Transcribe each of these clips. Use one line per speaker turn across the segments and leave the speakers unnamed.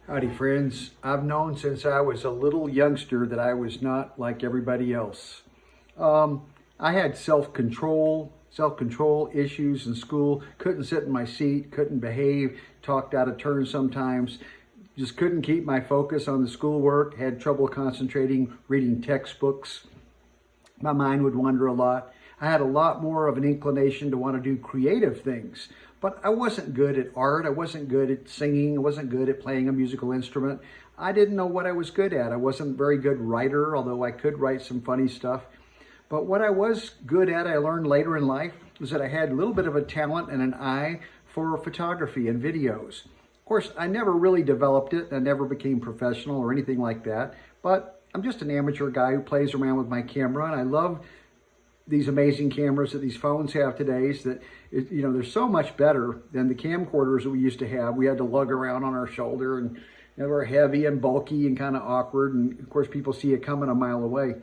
Howdy friends. I've known since I was a little youngster that I was not like everybody else. I had self-control issues in school, couldn't sit in my seat, couldn't behave, talked out of turn sometimes, just couldn't keep my focus on the schoolwork, had trouble concentrating, reading textbooks. My mind would wander a lot. I had a lot more of an inclination to want to do creative things, but I wasn't good at art. I wasn't good at singing. I wasn't good at playing a musical instrument. I didn't know what I was good at. I wasn't a very good writer, although I could write some funny stuff. But what I was good at, I learned later in life, was that I had a little bit of a talent and an eye for photography and videos. Of course, I never really developed it. I never became professional or anything like that, but I'm just an amateur guy who plays around with my camera, and I love these amazing cameras that these phones have today. That, they're so much better than the camcorders that we used to have. We had to lug around on our shoulder, and they were heavy and bulky and kind of awkward. And of course, people see it coming a mile away.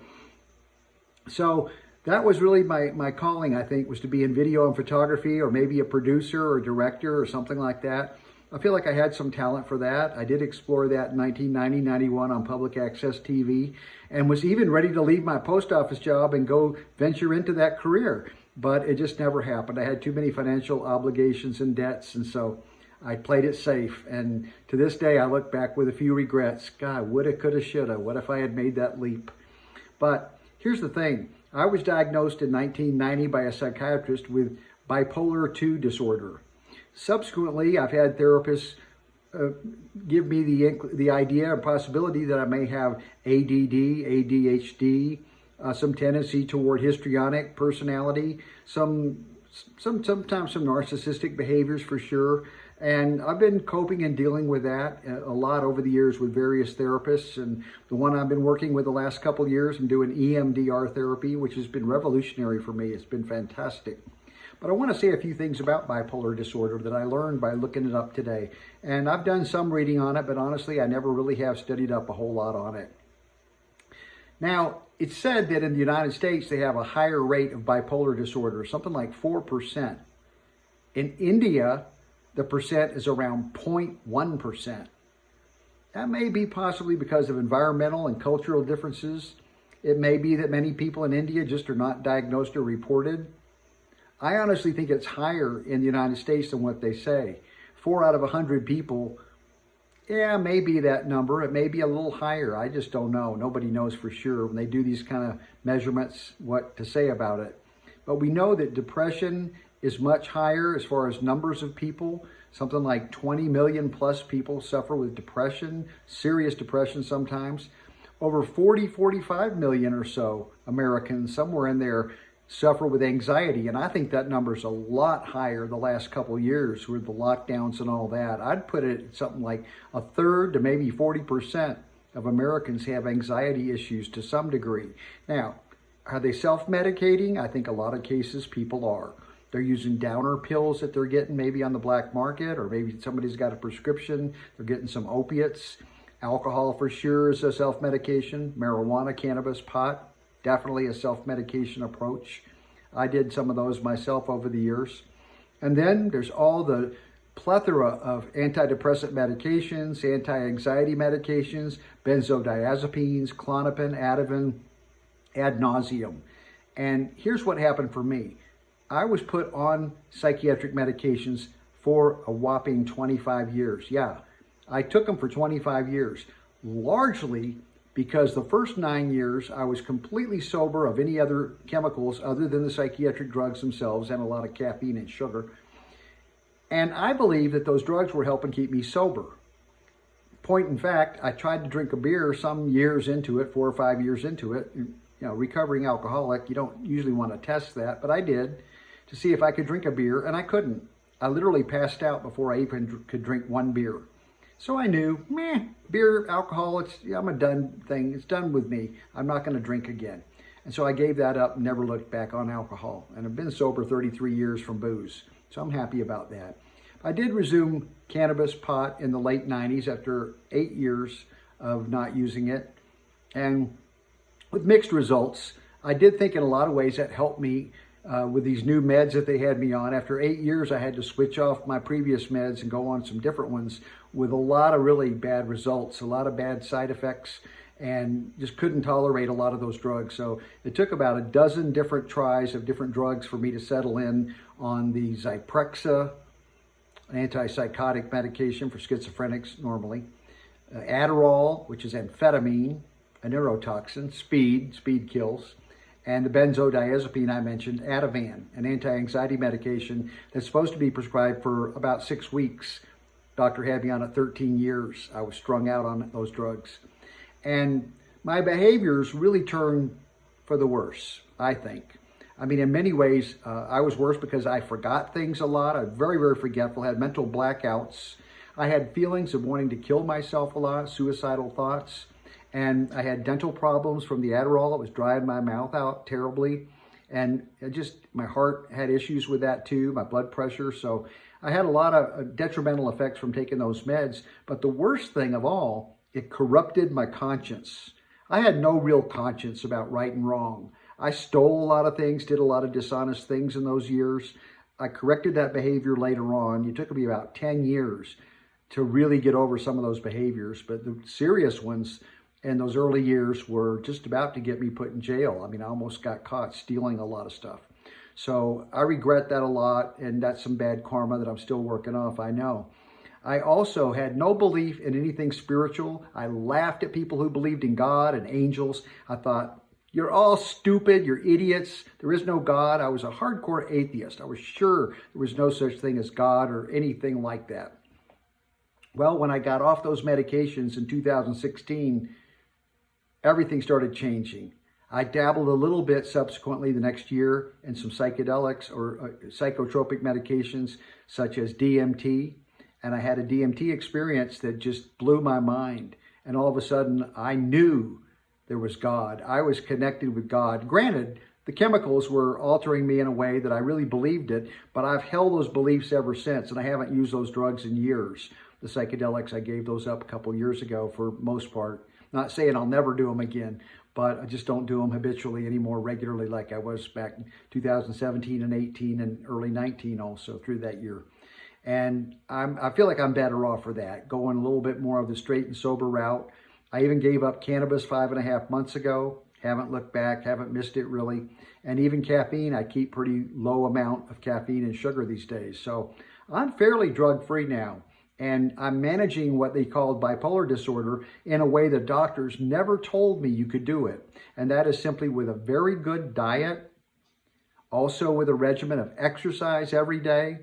So that was really my calling, I think, was to be in video and photography, or maybe a producer or director or something like that. I feel like I had some talent for that. I did explore that in 1990, 91 on public access TV, and was even ready to leave my post office job and go venture into that career. But it just never happened. I had too many financial obligations and debts, and so I played it safe. And to this day, I look back with a few regrets. God, woulda, coulda, shoulda. What if I had made that leap? But here's the thing. I was diagnosed in 1990 by a psychiatrist with bipolar II disorder. Subsequently, I've had therapists give me the idea or possibility that I may have ADD, ADHD, some tendency toward histrionic personality, sometimes some narcissistic behaviors for sure. And I've been coping and dealing with that a lot over the years with various therapists. And the one I've been working with the last couple of years, I'm doing EMDR therapy, which has been revolutionary for me. It's been fantastic. But I want to say a few things about bipolar disorder that I learned by looking it up today. And I've done some reading on it, but honestly, I never really have studied up a whole lot on it. Now, it's said that in the United States, they have a higher rate of bipolar disorder, something like 4%. In India, the percent is around 0.1%. That may be possibly because of environmental and cultural differences. It may be that many people in India just are not diagnosed or reported. I honestly think it's higher in the United States than what they say. 4 out of 100 people, yeah, maybe that number. It may be a little higher. I just don't know. Nobody knows for sure when they do these kind of measurements what to say about it. But we know that depression is much higher as far as numbers of people. Something like 20 million plus people suffer with depression, serious depression sometimes. Over 45 million or so Americans, somewhere in there, suffer with anxiety. And I think that number's a lot higher the last couple of years with the lockdowns and all that. I'd put it at something like a third to maybe 40% of Americans have anxiety issues to some degree. Now, are they self-medicating? I think a lot of cases people are. They're using downer pills that they're getting maybe on the black market, or maybe somebody's got a prescription. They're getting some opiates. Alcohol for sure is a self-medication. Marijuana, cannabis, pot, definitely a self-medication approach. I did some of those myself over the years. And then there's all the plethora of antidepressant medications, anti-anxiety medications, benzodiazepines, Klonopin, Ativan, ad nauseum. And here's what happened for me. I was put on psychiatric medications for a whopping 25 years. Yeah, I took them for 25 years, largely because the first 9 years I was completely sober of any other chemicals other than the psychiatric drugs themselves and a lot of caffeine and sugar. And I believe that those drugs were helping keep me sober. Point in fact, I tried to drink a beer some years into it, 4 or 5 years into it. Recovering alcoholic, you don't usually want to test that, but I did to see if I could drink a beer, and I couldn't. I literally passed out before I even could drink one beer. So I knew, beer, alcohol, I'm a done thing. It's done with me. I'm not going to drink again. And so I gave that up and never looked back on alcohol. And I've been sober 33 years from booze. So I'm happy about that. I did resume cannabis, pot in the late 90s after 8 years of not using it. And with mixed results, I did think in a lot of ways that helped me with these new meds that they had me on. After 8 years, I had to switch off my previous meds and go on some different ones, with a lot of really bad results, a lot of bad side effects, and just couldn't tolerate a lot of those drugs. So it took about a dozen different tries of different drugs for me to settle in on the Zyprexa, an antipsychotic medication for schizophrenics normally, Adderall, which is amphetamine, a neurotoxin, speed kills, and the benzodiazepine I mentioned, Ativan, an anti-anxiety medication that's supposed to be prescribed for about 6 weeks. Doctor had me on it 13 years. I was strung out on those drugs. And my behaviors really turned for the worse, I think. I mean, in many ways, I was worse because I forgot things a lot. I was very, very forgetful, had mental blackouts. I had feelings of wanting to kill myself a lot, suicidal thoughts. And I had dental problems from the Adderall. It was drying my mouth out terribly. And my heart had issues with that too, my blood pressure. So I had a lot of detrimental effects from taking those meds. But the worst thing of all, it corrupted my conscience. I had no real conscience about right and wrong. I stole a lot of things, did a lot of dishonest things in those years. I corrected that behavior later on. It took me about 10 years to really get over some of those behaviors. But the serious ones in those early years were just about to get me put in jail. I mean, I almost got caught stealing a lot of stuff. So I regret that a lot, and that's some bad karma that I'm still working off, I know. I also had no belief in anything spiritual. I laughed at people who believed in God and angels. I thought, you're all stupid, you're idiots, there is no God. I was a hardcore atheist. I was sure there was no such thing as God or anything like that. Well, when I got off those medications in 2016, everything started changing. I dabbled a little bit subsequently the next year in some psychedelics or psychotropic medications such as DMT. And I had a DMT experience that just blew my mind. And all of a sudden, I knew there was God. I was connected with God. Granted, the chemicals were altering me in a way that I really believed it, but I've held those beliefs ever since, and I haven't used those drugs in years. The psychedelics, I gave those up a couple years ago for most part. Not saying I'll never do them again, but I just don't do them habitually anymore regularly like I was back in 2017 and 18 and early 19 also through that year. And I feel like I'm better off for that, going a little bit more of the straight and sober route. I even gave up cannabis 5.5 months ago. Haven't looked back, haven't missed it really. And even caffeine, I keep pretty low amount of caffeine and sugar these days. So I'm fairly drug-free now. And I'm managing what they called bipolar disorder in a way that doctors never told me you could do it. And that is simply with a very good diet, also with a regimen of exercise every day,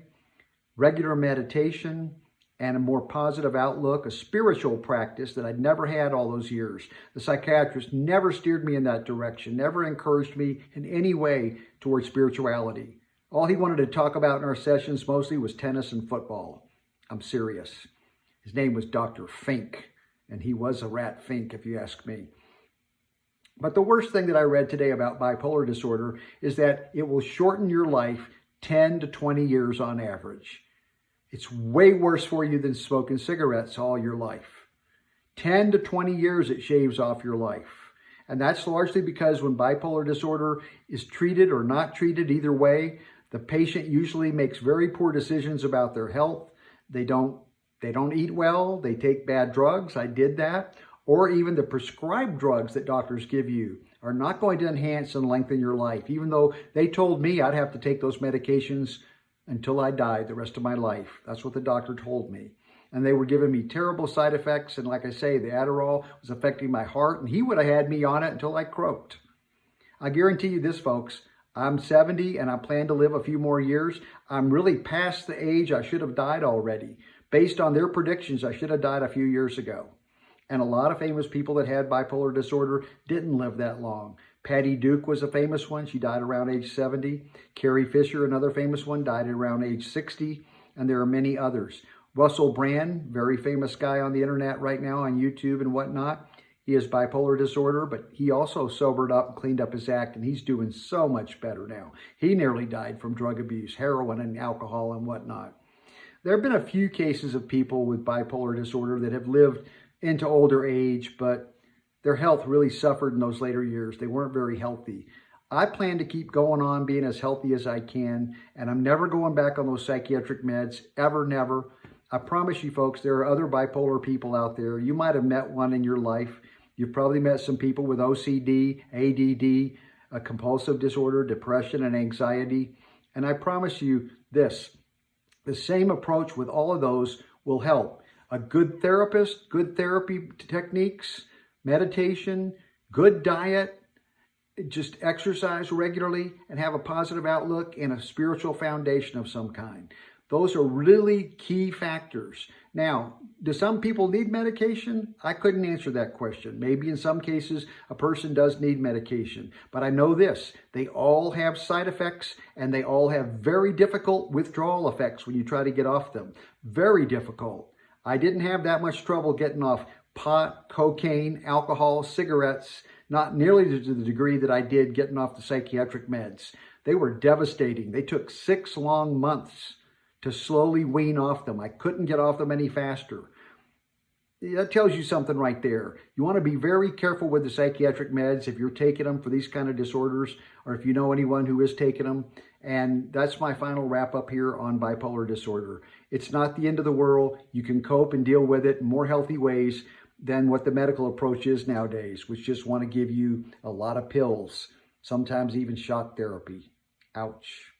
regular meditation, and a more positive outlook, a spiritual practice that I'd never had all those years. The psychiatrist never steered me in that direction, never encouraged me in any way towards spirituality. All he wanted to talk about in our sessions mostly was tennis and football. I'm serious. His name was Dr. Fink, and he was a rat fink if you ask me. But the worst thing that I read today about bipolar disorder is that it will shorten your life 10 to 20 years on average. It's way worse for you than smoking cigarettes all your life. 10 to 20 years it shaves off your life. And that's largely because when bipolar disorder is treated or not treated, either way, the patient usually makes very poor decisions about their health. They don't eat well, they take bad drugs, I did that, or even the prescribed drugs that doctors give you are not going to enhance and lengthen your life, even though they told me I'd have to take those medications until I died the rest of my life. That's what the doctor told me. And they were giving me terrible side effects. And like I say, the Adderall was affecting my heart, and he would have had me on it until I croaked. I guarantee you this, folks. I'm 70 and I plan to live a few more years. I'm really past the age I should have died already. Based on their predictions, I should have died a few years ago. And a lot of famous people that had bipolar disorder didn't live that long. Patty Duke was a famous one. She died around age 70. Carrie Fisher, another famous one, died at around age 60. And there are many others. Russell Brand, very famous guy on the internet right now on YouTube and whatnot. He has bipolar disorder, but he also sobered up and cleaned up his act, and he's doing so much better now. He nearly died from drug abuse, heroin and alcohol and whatnot. There have been a few cases of people with bipolar disorder that have lived into older age, but their health really suffered in those later years. They weren't very healthy. I plan to keep going on being as healthy as I can, and I'm never going back on those psychiatric meds, ever, never. I promise you folks, there are other bipolar people out there. You might have met one in your life. You've probably met some people with OCD, ADD, a compulsive disorder, depression, and anxiety. And I promise you this, the same approach with all of those will help. A good therapist, good therapy techniques, meditation, good diet, just exercise regularly, and have a positive outlook and a spiritual foundation of some kind. Those are really key factors. Now, do some people need medication? I couldn't answer that question. Maybe in some cases, a person does need medication. But I know this, they all have side effects and they all have very difficult withdrawal effects when you try to get off them. Very difficult. I didn't have that much trouble getting off pot, cocaine, alcohol, cigarettes, not nearly to the degree that I did getting off the psychiatric meds. They were devastating. They took 6 long months to slowly wean off them. I couldn't get off them any faster. That tells you something right there. You want to be very careful with the psychiatric meds if you're taking them for these kind of disorders, or if you know anyone who is taking them. And that's my final wrap up here on bipolar disorder. It's not the end of the world. You can cope and deal with it in more healthy ways than what the medical approach is nowadays, which just want to give you a lot of pills, sometimes even shock therapy. Ouch.